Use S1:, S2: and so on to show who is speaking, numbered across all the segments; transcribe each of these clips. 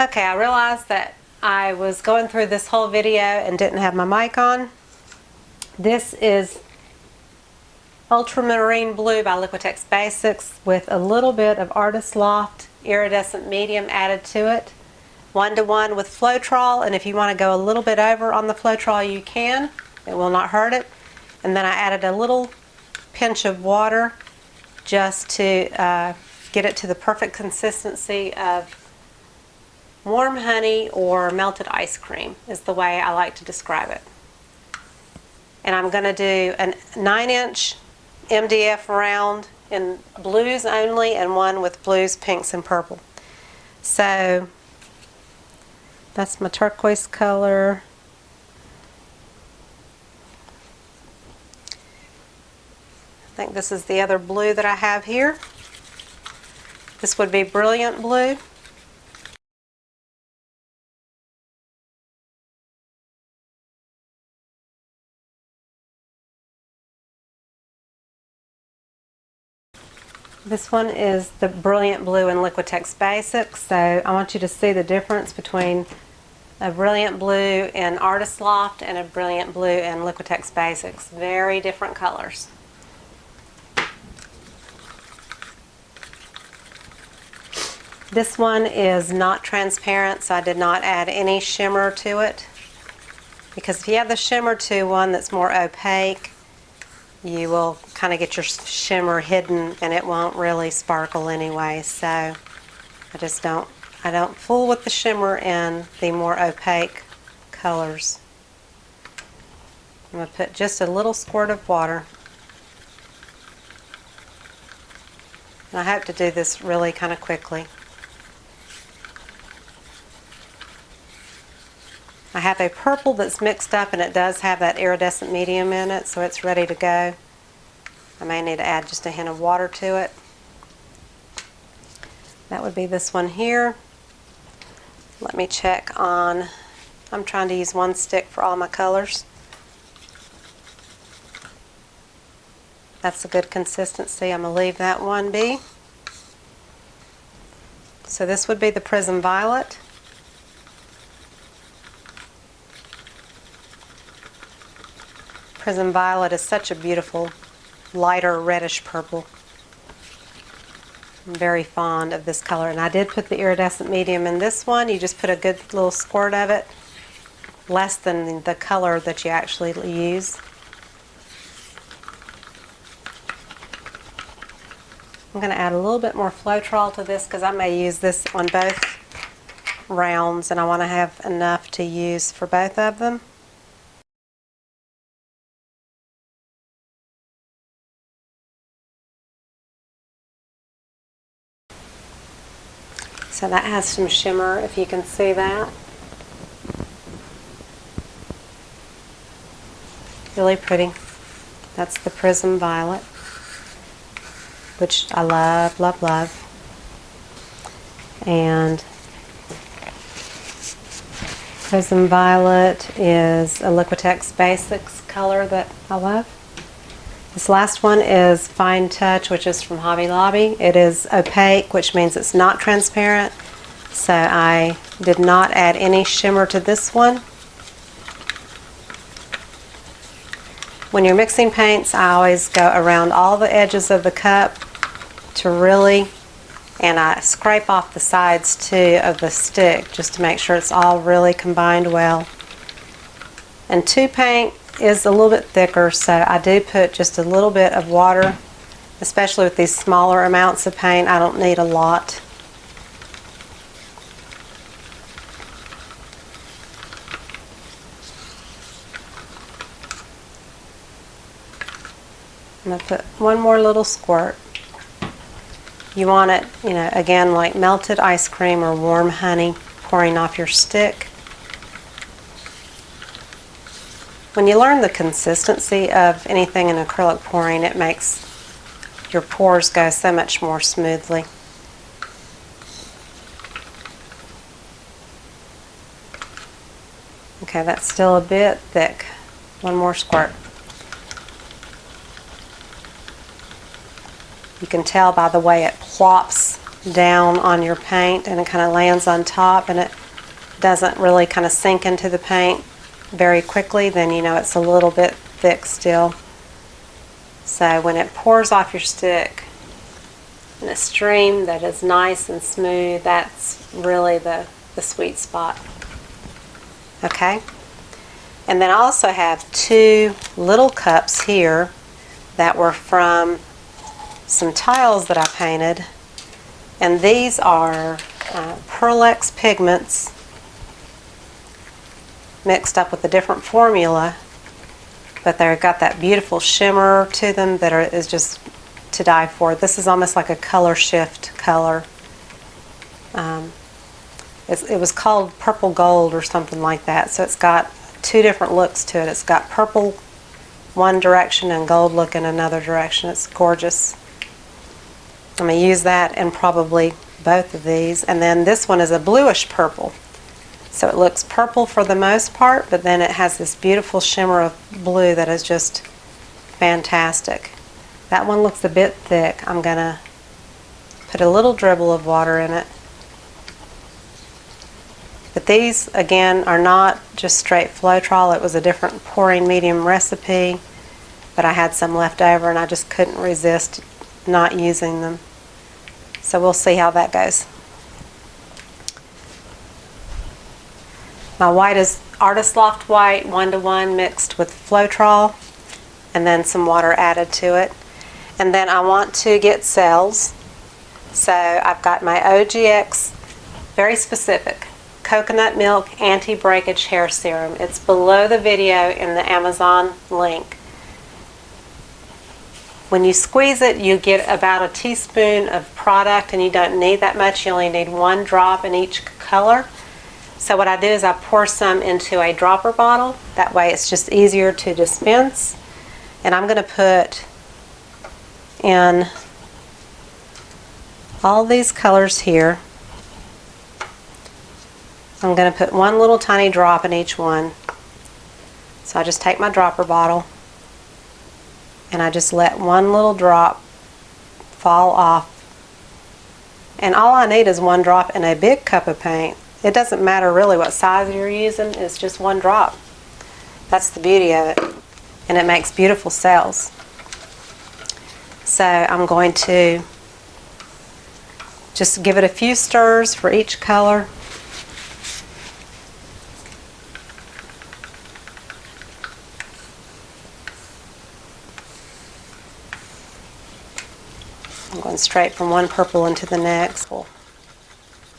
S1: Okay, I realized that I was going through this whole video and didn't have my mic on. This is Ultramarine Blue by Liquitex Basics with a little bit of Artist Loft Iridescent Medium added to it. 1-to-1 with Floetrol, and if you want to go a little bit over on the Floetrol, you can. It will not hurt it. And then I added a little pinch of water just to get it to the perfect consistency of warm honey or melted ice cream is the way I like to describe it. And I'm going to do a 9-inch MDF round in blues only and one with blues, pinks, and purple. So that's my turquoise color. I think this is the other blue that I have here. This would be Brilliant Blue. This one is the Brilliant Blue in Liquitex Basics, so I want you to see the difference between a Brilliant Blue in Artist Loft and a Brilliant Blue in Liquitex Basics. Very different colors. This one is not transparent, so I did not add any shimmer to it, because if you have the shimmer to one that's more opaque, you will kind of get your shimmer hidden and it won't really sparkle anyway. So I don't fool with the shimmer in the more opaque colors. I'm going to put just a little squirt of water. And I hope to do this really kind of quickly. I have a purple that's mixed up and it does have that iridescent medium in it, so it's ready to go. I may need to add just a hint of water to it. That would be this one here. Let me check on, I'm trying to use one stick for all my colors. That's a good consistency. I'm going to leave that one be. So this would be the Prism Violet. Prism Violet is such a beautiful, lighter reddish purple. I'm very fond of this color, and I did put the iridescent medium in this one. You just put a good little squirt of it, less than the color that you actually use. I'm going to add a little bit more Floetrol to this because I may use this on both rounds, and I want to have enough to use for both of them. So that has some shimmer, if you can see that. Really pretty. That's the Prism Violet, which I love, love, love. And Prism Violet is a Liquitex Basics color that I love. This last one is Fine Touch, which is from Hobby Lobby. It is opaque, which means it's not transparent. So I did not add any shimmer to this one. When you're mixing paints, I always go around all the edges of the cup to really, and I scrape off the sides too of the stick just to make sure it's all really combined well. And 2 paint is a little bit thicker, so I do put just a little bit of water, especially with these smaller amounts of paint. I don't need a lot. I'm going to put one more little squirt. You want it, again, like melted ice cream or warm honey pouring off your stick. When you learn the consistency of anything in acrylic pouring, it makes your pours go so much more smoothly. Okay, that's still a bit thick. One more squirt. You can tell by the way it plops down on your paint and it kind of lands on top and it doesn't really kind of sink into the paint very quickly, then you know it's a little bit thick still. So when it pours off your stick in a stream that is nice and smooth, that's really the sweet spot. Okay? And then I also have 2 little cups here that were from some tiles that I painted. And these are Pearl-Ex pigments mixed up with a different formula, but they've got that beautiful shimmer to them that is just to die for. This is almost like a color shift color. It was called purple gold or something like that, so it's got 2 different looks to it. It's got purple one direction and gold look in another direction. It's gorgeous. I'm going to use that in probably both of these. And then this one is a bluish purple. So it looks purple for the most part, but then it has this beautiful shimmer of blue that is just fantastic. That one looks a bit thick. I'm going to put a little dribble of water in it. But these, again, are not just straight Floetrol. It was a different pouring medium recipe, but I had some left over and I just couldn't resist not using them. So we'll see how that goes. My white is Artist Loft White 1:1 mixed with Floetrol and then some water added to it. And then I want to get cells. So I've got my OGX, very specific, coconut milk anti-breakage hair serum. It's below the video in the Amazon link. When you squeeze it, you get about a teaspoon of product, and you don't need that much. You only need 1 drop in each color. So what I do is I pour some into a dropper bottle. That way it's just easier to dispense. And I'm going to put in all these colors here. I'm going to put 1 little tiny drop in each one. So I just take my dropper bottle and I just let 1 little drop fall off. And all I need is 1 drop in a big cup of paint. It doesn't matter really what size you're using, it's just 1 drop. That's the beauty of it. And it makes beautiful cells. So I'm going to just give it a few stirs for each color. I'm going straight from one purple into the next.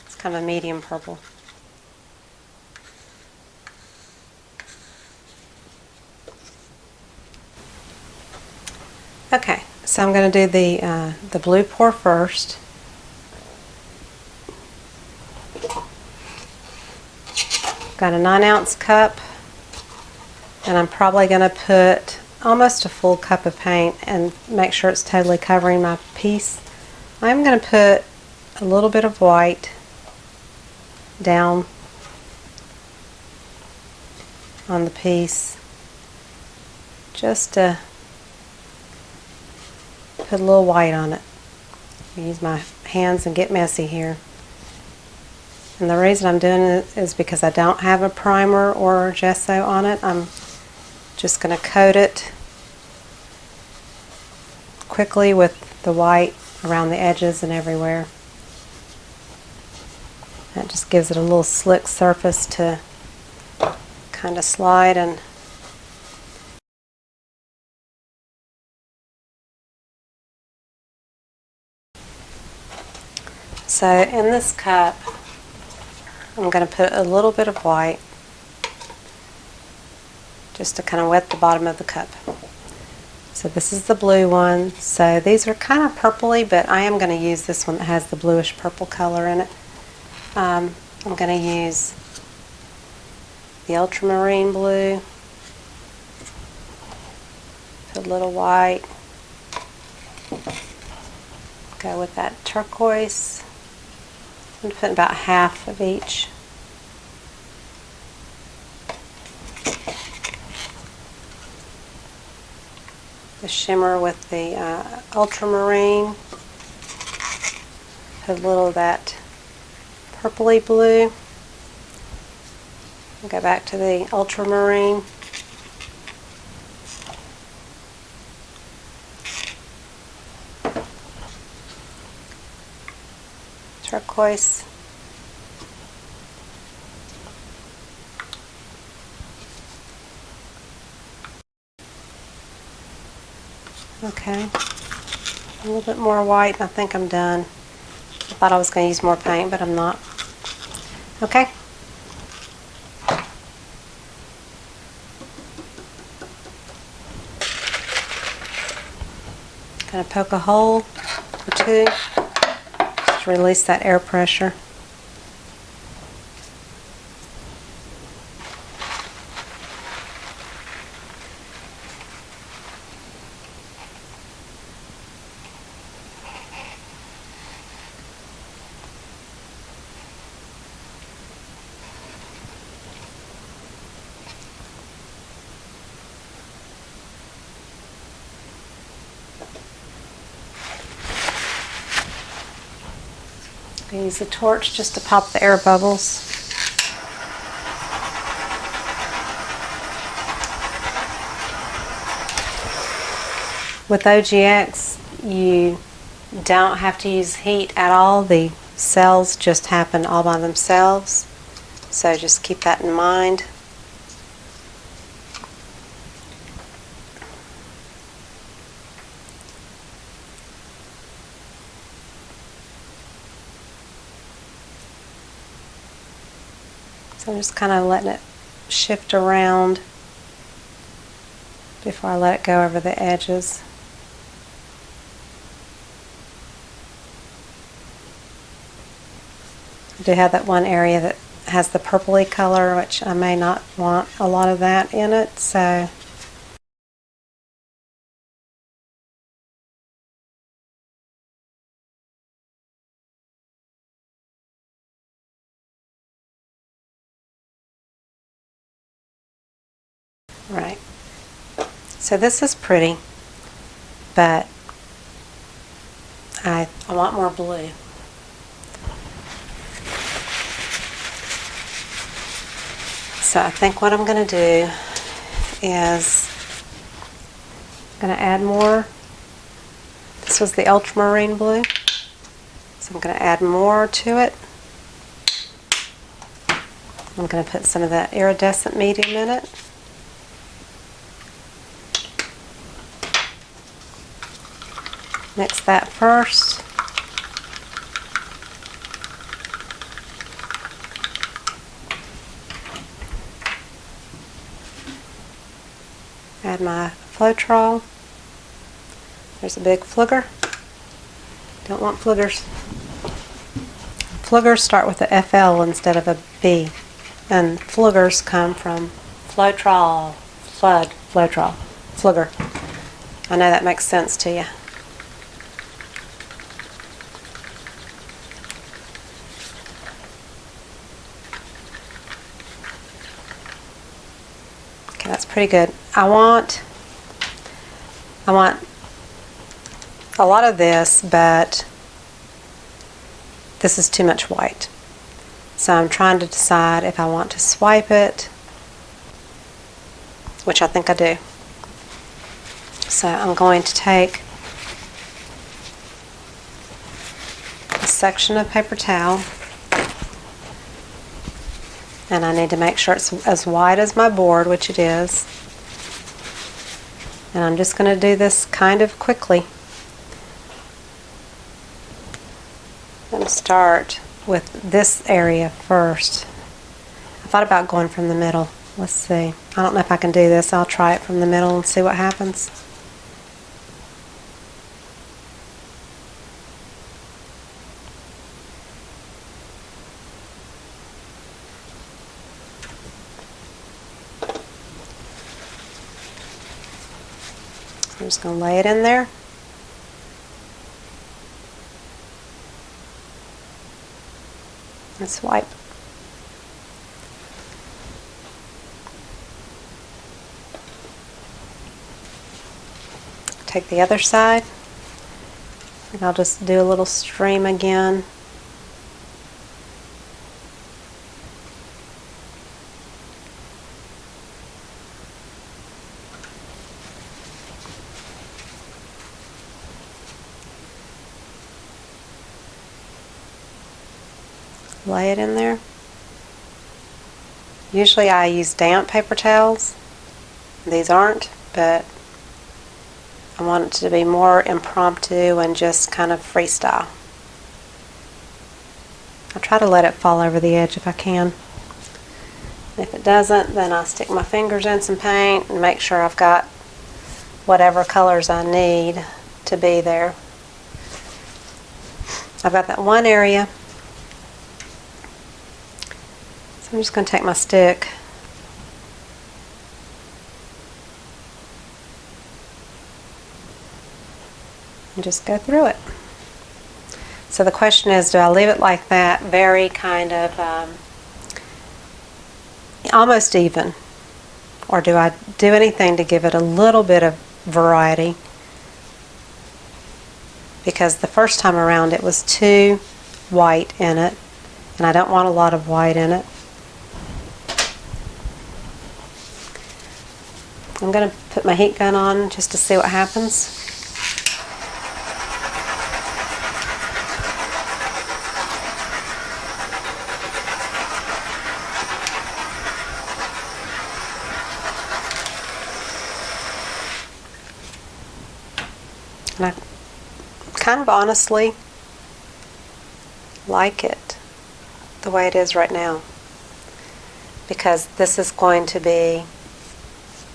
S1: It's kind of a medium purple. Okay, so I'm going to do the blue pour first. Got a 9-ounce cup, and I'm probably going to put almost a full cup of paint and make sure it's totally covering my piece. I'm going to put a little bit of white down on the piece just to put a little white on it. Use my hands and get messy here. And the reason I'm doing it is because I don't have a primer or gesso on it. I'm just going to coat it quickly with the white around the edges and everywhere. That just gives it a little slick surface to kind of slide and so in this cup I'm going to put a little bit of white just to kind of wet the bottom of the cup. So this is the blue one. So these are kind of purpley, but I am going to use this one that has the bluish purple color in it. I'm going to use the ultramarine blue, put a little white, go with that turquoise. I'm going to put about half of each. The shimmer with the ultramarine. Put a little of that purpley blue. Go back to the ultramarine. Turquoise. Okay. A little bit more white and I think I'm done. I thought I was going to use more paint, but I'm not. Okay. Kind of poke a hole or two. Just release that air pressure. Use the torch just to pop the air bubbles. With OGX, you don't have to use heat at all. The cells just happen all by themselves. So just keep that in mind. So I'm just kind of letting it shift around before I let it go over the edges. I do have that one area that has the purpley color, which I may not want a lot of that in it, so right. So this is pretty, but I want more blue. So I think what I'm going to do is I'm going to add more. This was the ultramarine blue, so I'm going to add more to it. I'm going to put some of that iridescent medium in it. Mix that first. Add my Floetrol. There's a big flugger. Don't want fluggers. Fluggers start with a FL instead of a B. And fluggers come from Floetrol, Floetrol, flugger. I know that makes sense to you. Okay, that's pretty good. I want a lot of this, but this is too much white. So I'm trying to decide if I want to swipe it, which I think I do. So I'm going to take a section of paper towel, and I need to make sure it's as wide as my board, which it is. And I'm just going to do this kind of quickly. I'm going to start with this area first. I thought about going from the middle. Let's see. I don't know if I can do this. I'll try it from the middle and see what happens. I'm just going to lay it in there. And swipe. Take the other side, and I'll just do a little stream again. lay it in there. Usually I use damp paper towels. These aren't, but I want it to be more impromptu and just kind of freestyle. I try to let it fall over the edge if I can. If it doesn't, then I stick my fingers in some paint and make sure I've got whatever colors I need to be there. I've got that one area. So I'm just going to take my stick and just go through it. So the question is, do I leave it like that, very kind of almost even, or do I do anything to give it a little bit of variety? Because the first time around it was too white in it, and I don't want a lot of white in it. I'm going to put my heat gun on just to see what happens. And I kind of honestly like it the way it is right now, because this is going to be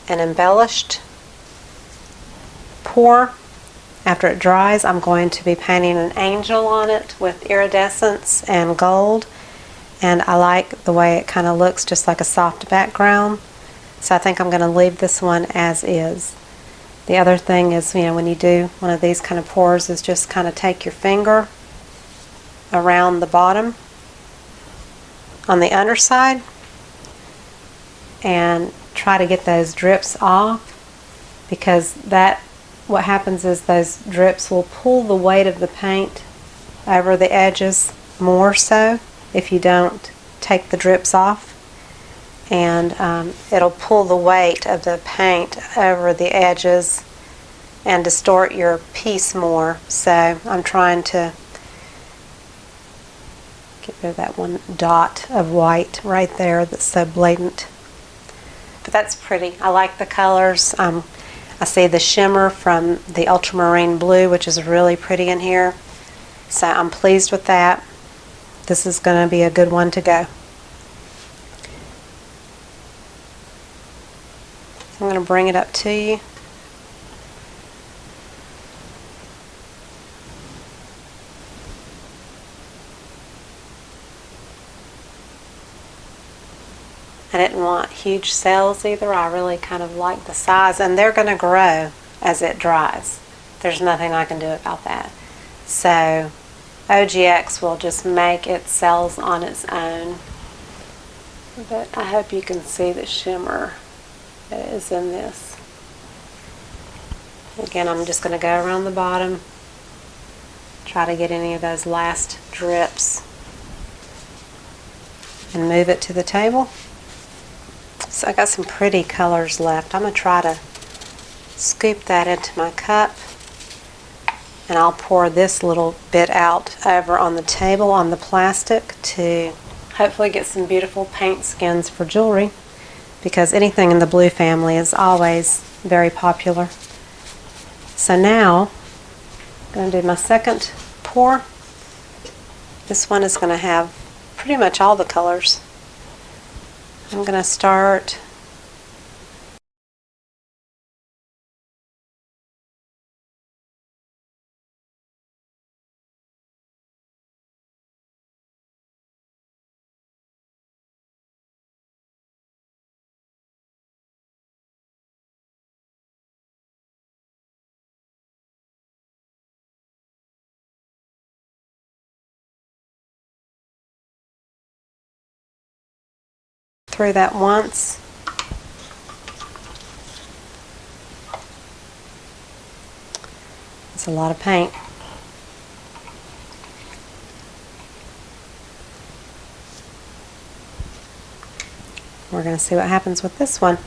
S1: an embellished pour. After it dries, I'm going to be painting an angel on it with iridescence and gold, and I like the way it kind of looks, just like a soft background. So I think I'm going to leave this one as is. The other thing is, when you do one of these kind of pours, is just kind of take your finger around the bottom on the underside and try to get those drips off, because what happens is those drips will pull the weight of the paint over the edges more so if you don't take the drips off. And it'll pull the weight of the paint over the edges and distort your piece more. So I'm trying to get rid of that one dot of white right there that's so blatant. But that's pretty. I like the colors. I see the shimmer from the ultramarine blue, which is really pretty in here. So I'm pleased with that. This is going to be a good one to go. I'm going to bring it up to you. I didn't want huge cells either. I really kind of like the size, and they're going to grow as it dries. There's nothing I can do about that. So OGX will just make its cells on its own. But I hope you can see the shimmer that is in this. Again, I'm just going to go around the bottom, try to get any of those last drips, and move it to the table. So I got some pretty colors left. I'm going to try to scoop that into my cup, and I'll pour this little bit out over on the table on the plastic to hopefully get some beautiful paint skins for jewelry, because anything in the blue family is always very popular. So now I'm going to do my second pour. This one is going to have pretty much all the colors. I'm going to start through that once. It's a lot of paint. We're going to see what happens with this one.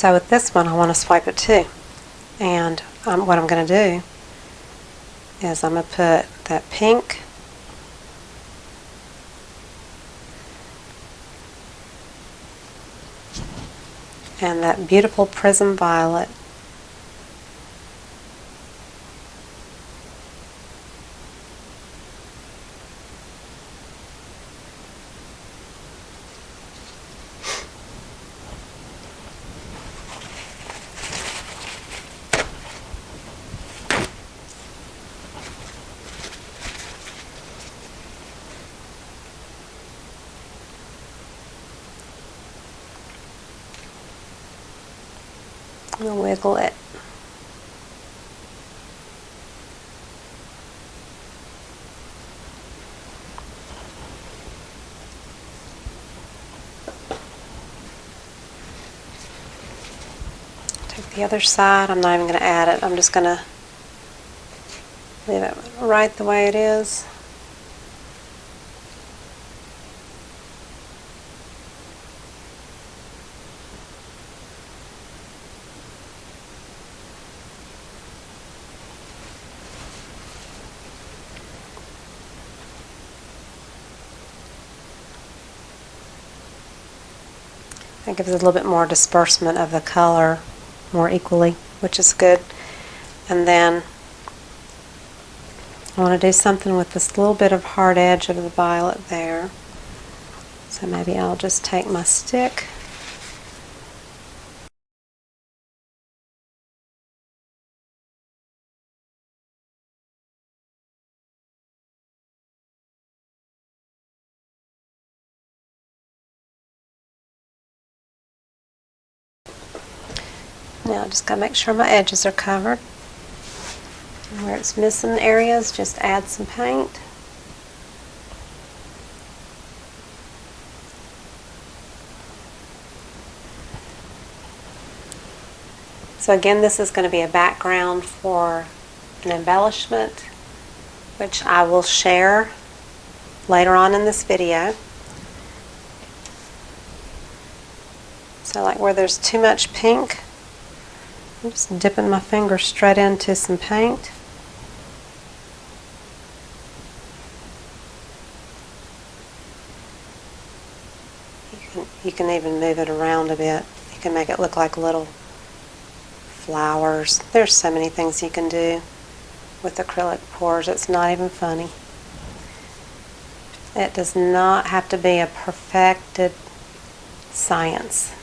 S1: So with this one, I want to swipe it too. And what I'm going to do is I'm going to put that pink and that beautiful prism violet and wiggle it. Take the other side. I'm not even going to add it. I'm just going to leave it right the way it is. That gives it a little bit more disbursement of the color more equally, which is good. And then I want to do something with this little bit of hard edge of the violet there. So maybe I'll just take my stick . Now just got to make sure my edges are covered. And where it's missing areas, just add some paint. So again, this is going to be a background for an embellishment, which I will share later on in this video. So like where there's too much pink, I'm just dipping my finger straight into some paint. You can even move it around a bit. You can make it look like little flowers. There's so many things you can do with acrylic pours. It's not even funny. It does not have to be a perfected science.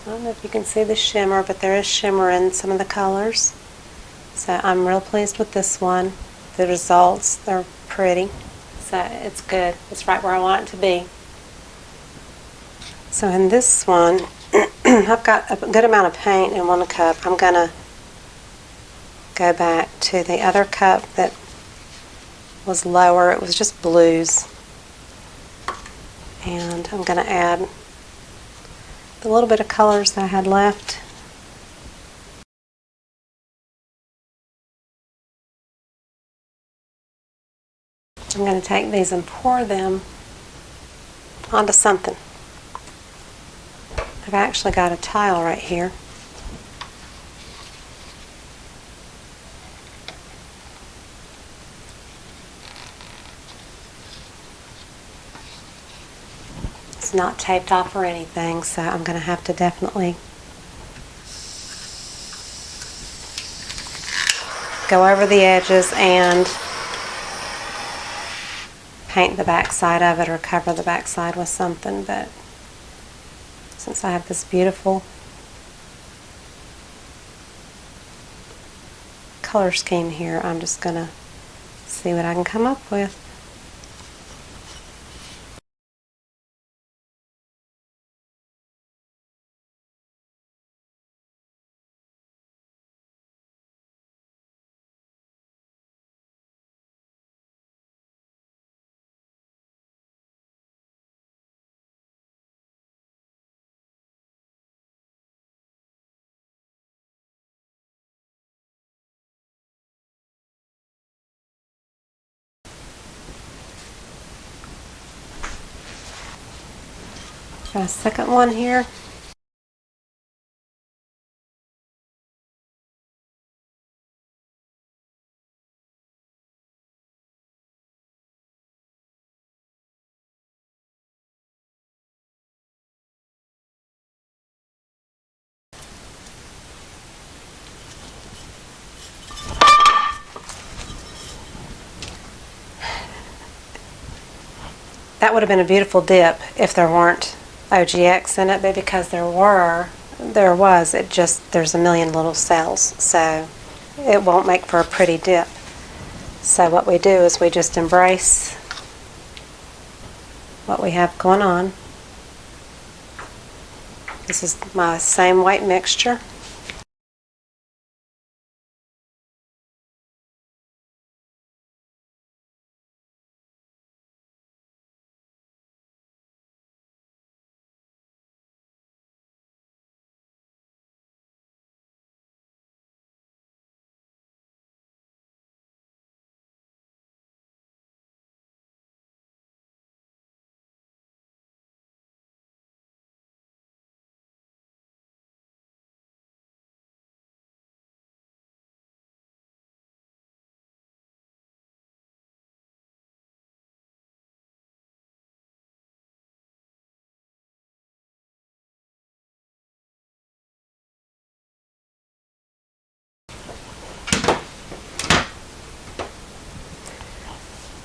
S1: I don't know if you can see the shimmer, but there is shimmer in some of the colors. So I'm real pleased with this one. The results, they're pretty. So it's good. It's right where I want it to be. So in this one, I've got a good amount of paint in one cup. I'm going to go back to the other cup that was lower. It was just blues. And I'm going to add the little bit of colors that I had left. I'm going to take these and pour them onto something. I've actually got a tile right here. It's not taped off or anything, so I'm going to have to definitely go over the edges and paint the back side of it or cover the back side with something. But since I have this beautiful color scheme here, I'm just going to see what I can come up with. Got a second one here. That would have been a beautiful dip if there weren't OGX in it, but because there was, there's a million little cells, so it won't make for a pretty dip. So what we do is we just embrace what we have going on. This is my same white mixture.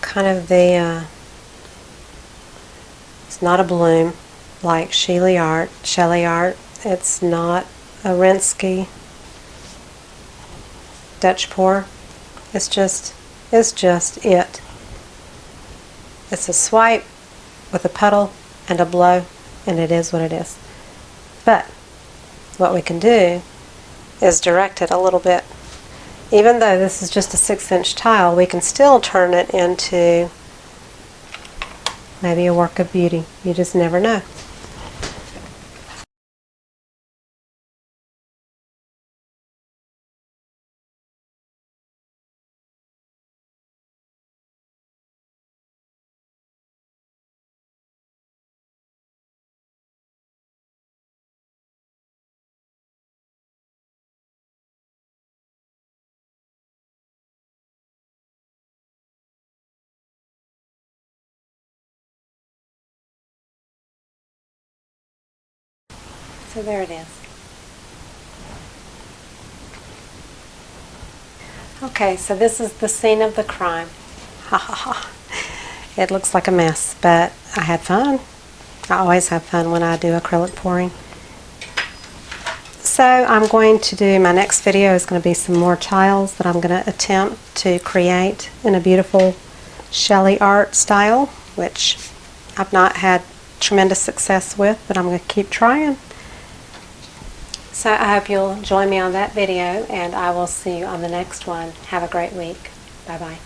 S1: Kind of it's not a bloom like Shelly art. It's not a Rinsky Dutch pour. It's just it. It's a swipe with a puddle and a blow, and it is what it is. But what we can do is direct it a little bit. Even though this is just a 6-inch tile, we can still turn it into maybe a work of beauty. You just never know. So there it is. Okay, so this is the scene of the crime. Ha ha ha. It looks like a mess, but I had fun. I always have fun when I do acrylic pouring. So I'm going to do, my next video is going to be some more tiles that I'm going to attempt to create in a beautiful Shelly art style, which I've not had tremendous success with, but I'm going to keep trying. So I hope you'll join me on that video, and I will see you on the next one. Have a great week. Bye-bye.